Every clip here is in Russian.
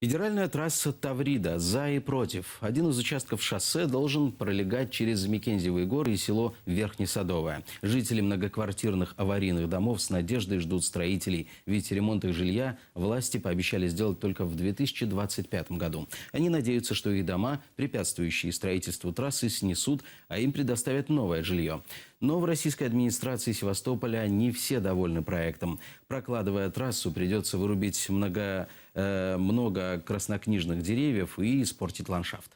Федеральная трасса Таврида «За и против». Один из участков шоссе должен пролегать через Мекензиевые горы и село Верхнесадовое. Жители многоквартирных аварийных домов с надеждой ждут строителей, ведь ремонт их жилья власти пообещали сделать только в 2025 году. Они надеются, что их дома, препятствующие строительству трассы, снесут, а им предоставят новое жилье. Но в российской администрации Севастополя не все довольны проектом. Прокладывая трассу, придется вырубить много краснокнижных деревьев и испортить ландшафт.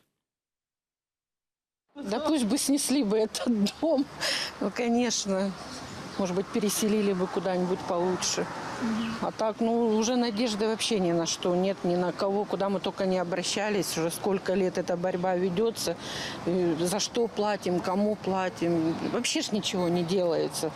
Да пусть бы снесли бы этот дом. Ну, конечно, может быть, переселили бы куда-нибудь получше. А так, уже надежды вообще ни на что нет, ни на кого, куда мы только не обращались. Уже сколько лет эта борьба ведется, за что платим, кому платим. Вообще ж ничего не делается.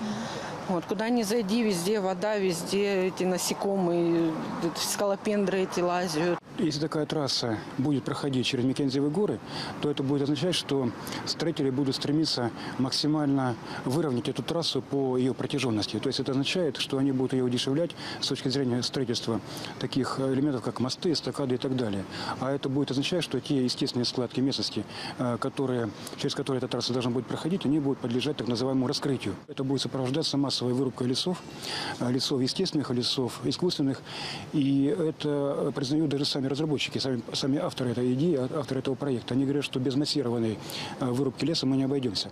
Вот, куда ни зайди, везде вода, везде эти насекомые, скалопендры эти лазят. Если такая трасса будет проходить через Мекензиевые горы, то это будет означать, что строители будут стремиться максимально выровнять эту трассу по ее протяженности. То есть это означает, что они будут ее удешевлять с точки зрения строительства таких элементов, как мосты, эстакады и так далее. А это будет означать, что те естественные складки местности, через которые эта трасса должна будет проходить, они будут подлежать так называемому раскрытию. Это будет сопровождаться массовой вырубкой лесов естественных, лесов искусственных. И это признают даже сами разработчики, сами авторы этой идеи, авторы этого проекта. Они говорят, что без массированной вырубки леса мы не обойдемся.